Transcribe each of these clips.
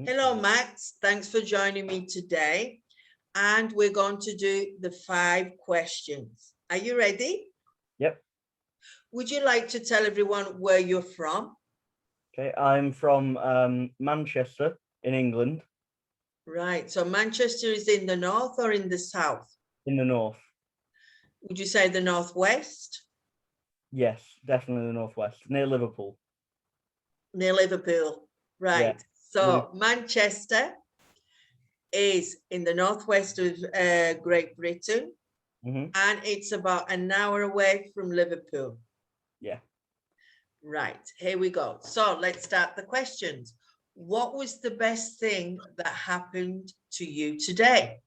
Hello, Max. Thanks for joining me today. And we're going to do the 5 questions. Are you ready? Yep. Would you like to tell everyone where you're from? Okay, I'm from Manchester in England. Right. So Manchester is in the north or in the south? In the north. Would you say the northwest? Yes, definitely the northwest, near Liverpool. Near Liverpool. Right. Yeah. So Manchester is in the northwest of Great Britain, and it's about an hour away from Liverpool. Yeah. Right, here we go. So let's start the questions. What was the best thing that happened to you today?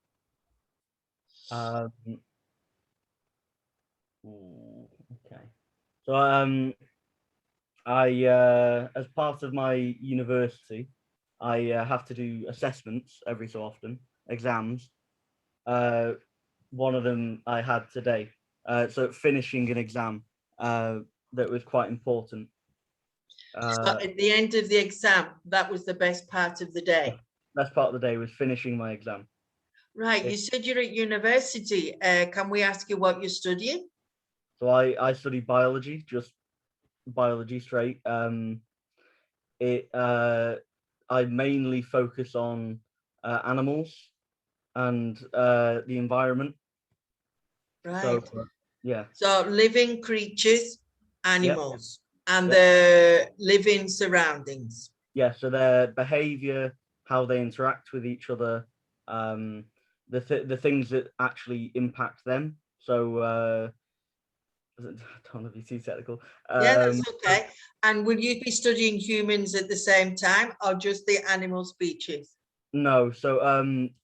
Okay. So I as part of my university, I have to do assessments every so often, exams. One of them I had today. So finishing an exam that was quite important. So at the end of the exam, that was the best part of the day. Best part of the day was finishing my exam. Right, you said you're at university. Can we ask you what you're studying? So I study biology, just biology straight. I mainly focus on animals and the environment. Right. So yeah. So living creatures, animals, and Yep. the living surroundings. Yeah, so their behavior, how they interact with each other, the things that actually impact them. So I don't want to be too technical. Yeah, that's okay. And will you be studying humans at the same time or just the animal species? No, so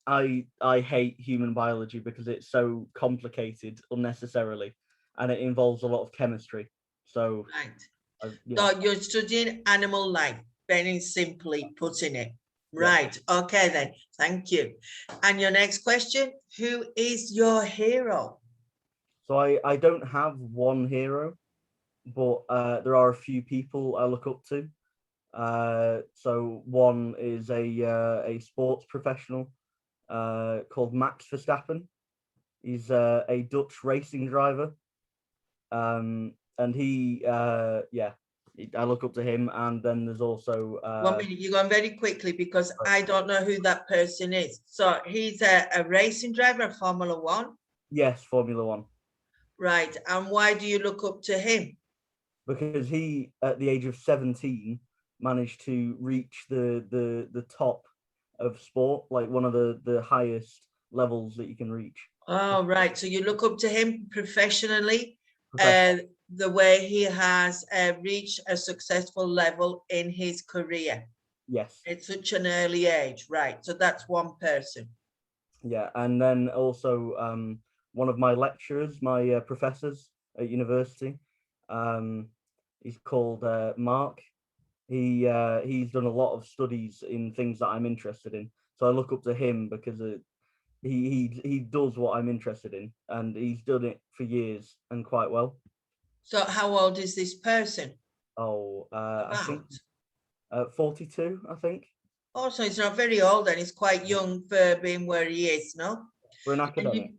I hate human biology because it's so complicated unnecessarily, and it involves a lot of chemistry. So right. Yeah. So you're studying animal life, very simply putting it. Yeah. Right. Okay then. Thank you. And your next question, who is your hero? So I don't have one hero, but there are a few people I look up to. So one is a sports professional called Max Verstappen. He's a Dutch racing driver, and he I look up to him. And then there's also 1 minute, you're going very quickly because I don't know who that person is. So he's a racing driver of Formula One. Yes, Formula One. Right. And why do you look up to him? Because he, at the age of 17, managed to reach the top of sport, like one of the highest levels that you can reach. Oh, right. So you look up to him professionally, the way he has reached a successful level in his career. Yes. At such an early age. Right. So that's one person. Yeah. And then also one of my lecturers, my professors at university, he's called Mark. He's done a lot of studies in things that I'm interested in. So I look up to him because he does what I'm interested in, and he's done it for years and quite well. So how old is this person? I think 42, I think. Oh, so he's not very old and he's quite young for being where he is, no? For an academic.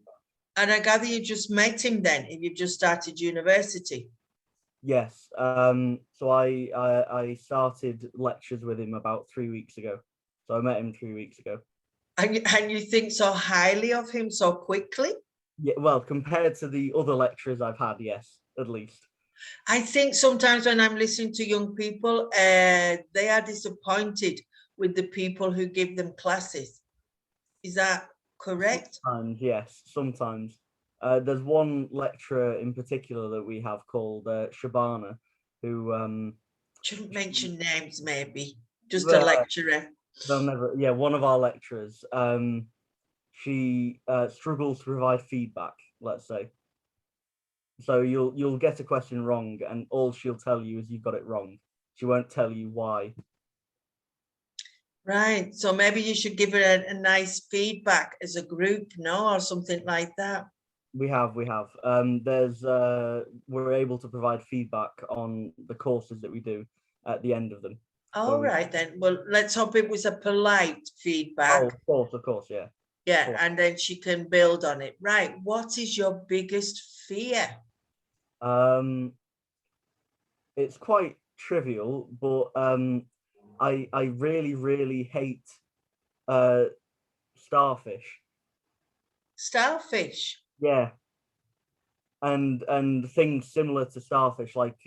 And I gather you just met him then, if you've just started university. Yes. So I started lectures with him about 3 weeks ago. So I met him 3 weeks ago. And you think so highly of him so quickly? Yeah, well, compared to the other lecturers I've had, yes, at least. I think sometimes when I'm listening to young people, they are disappointed with the people who give them classes. Is that correct? Sometimes, yes, sometimes. There's one lecturer in particular that we have called Shabana, who shouldn't mention names, maybe just a lecturer. They'll never. Yeah, one of our lecturers. She struggles to provide feedback. Let's say. So you'll get a question wrong, and all she'll tell you is you've got it wrong. She won't tell you why. Right. So maybe you should give her a nice feedback as a group, no, or something like that. We have. We're able to provide feedback on the courses that we do at the end of them. All right then. Well, let's hope it was a polite Oh, feedback. of course, yeah. Yeah, course. and then she can build on it. Right. What is your biggest fear? It's quite trivial, but I really hate uh starfish. Starfish. Yeah, and things similar to starfish like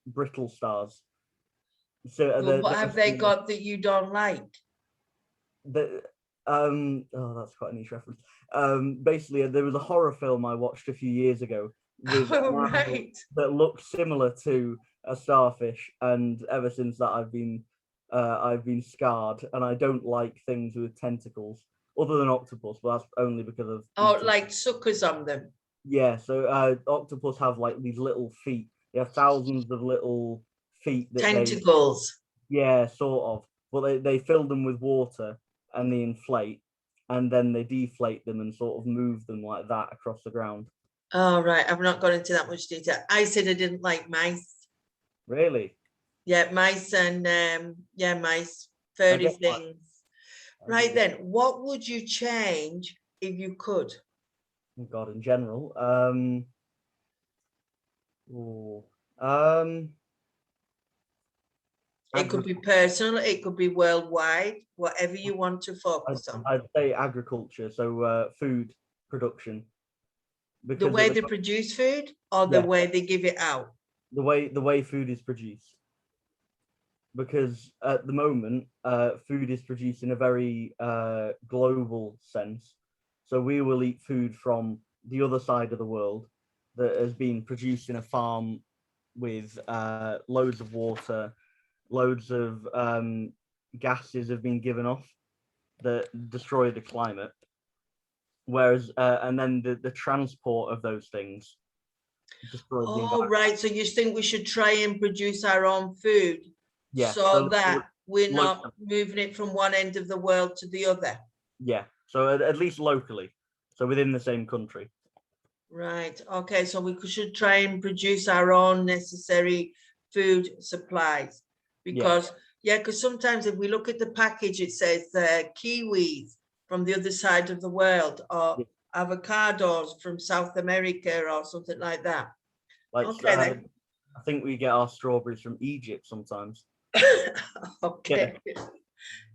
brittle stars. So Well, what they're have they got that you don't like? the oh, that's quite a niche reference. Basically there was a horror film I watched a few years ago with Oh, an animal right. that looked similar to a starfish, and ever since that I've been scarred, and I don't like things with tentacles other than octopus, but that's only because of Oh, eating. like suckers on them. Yeah, so octopus have like these little feet. They have thousands of little feet that they, Tentacles. yeah, sort of. But they fill them with water and they inflate, and then they deflate them and sort of move them like that across the ground. Oh, right. I've not gone into that much detail. I said I didn't like mice. Really? Yeah, mice and yeah, mice, I furry get that. things. I do Right get, then, what would you change if you could? oh God, in general. Ooh, um, It could agri- be personal, it could be worldwide, whatever you want to I'd, focus on. I'd say agriculture, so food production, The because way at the they produce food or the yeah, way they give it out. the way food is produced, because at the moment, food is produced in a very global sense. So we will eat food from the other side of the world that has been produced in a farm with loads of water, loads of gases have been given off that destroy the climate. Whereas, and then the transport of those things destroys the Oh, environment. right. So you think we should try and produce our own food Yeah. so that we're not Locally. moving it from one end of the world to the other? Yeah. So at least locally. So within the same country. Right. Okay. So we should try and produce our own necessary food supplies Yeah. because, yeah, because sometimes if we look at the package, it says kiwis from the other side of the world or Yeah. avocados from South America or something like that. Like Okay, then. I think we get our strawberries from Egypt sometimes. Yeah. Okay.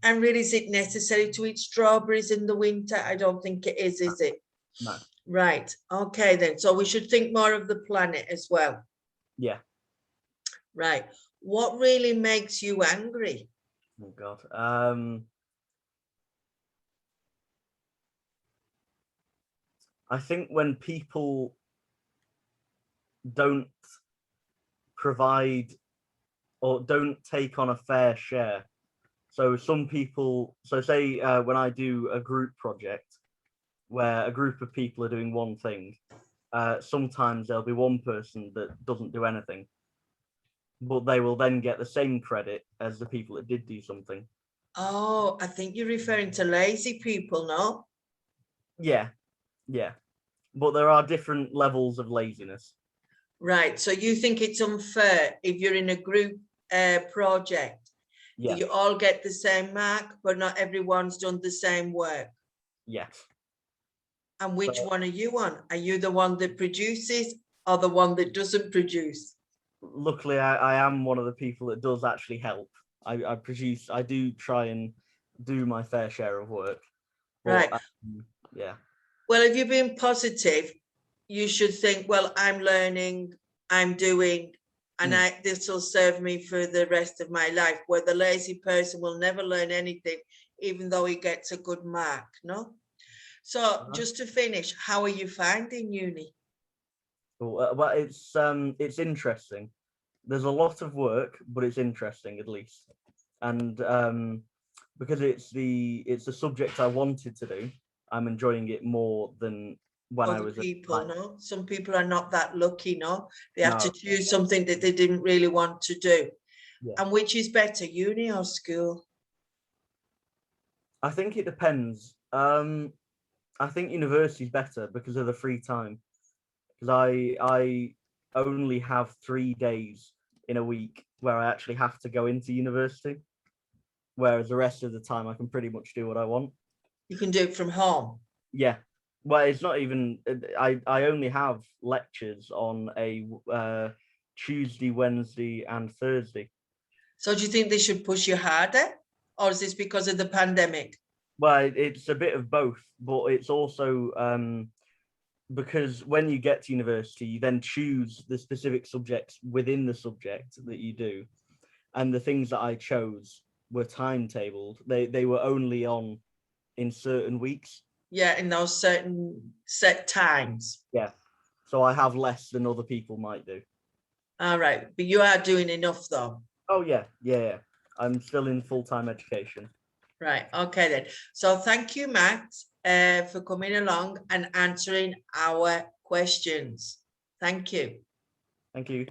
And really, is it necessary to eat strawberries in the winter? I don't think it is it? No. Right. Okay, then. So we should think more of the planet as well. Yeah. Right. What really makes you angry? Oh God. I think when people don't provide or don't take on a fair share. So some people, so say when I do a group project where a group of people are doing one thing, sometimes there'll be one person that doesn't do anything, but they will then get the same credit as the people that did do something. Oh, I think you're referring to lazy people, no? Yeah, yeah. But there are different levels of laziness. Right. So you think it's unfair if you're in a group project that Yeah, you all get the same mark, but not everyone's done the same work. yes. And which So one are you on? Are you the one that produces or the one that doesn't produce? luckily, I am one of the people that does actually help. I do try and do my fair share of work. But Right. yeah, Well, if you're being positive, you should think, well, I'm learning, I'm doing, and this will serve me for the rest of my life. Where the lazy person will never learn anything, even though he gets a good mark, no? So just to finish, how are you finding uni? well, it's interesting. There's a lot of work, but it's interesting at least, and because it's a subject I wanted to do, I'm enjoying it more than when I Other was at people, high. no? Some people are not that lucky, no? They have to No, choose something that they didn't really want to do. yeah, And which is better, uni or school? I think it depends. I think university is better because of the free time. Because I only have 3 days in a week where I actually have to go into university, whereas the rest of the time I can pretty much do what I want. You can do it from home. Yeah. Well, it's not even, I only have lectures on a Tuesday, Wednesday, and Thursday. So do you think they should push you harder, or is this because of the pandemic? Well, it's a bit of both, but it's also because when you get to university, you then choose the specific subjects within the subject that you do. And the things that I chose were timetabled. They were only on in certain weeks. Yeah, in those certain set times. Yeah. So I have less than other people might do. All right, but you are doing enough though. Oh yeah, yeah. I'm still in full-time education. Right, okay then. So thank you, Matt, for coming along and answering our questions. Thank you. Thank you.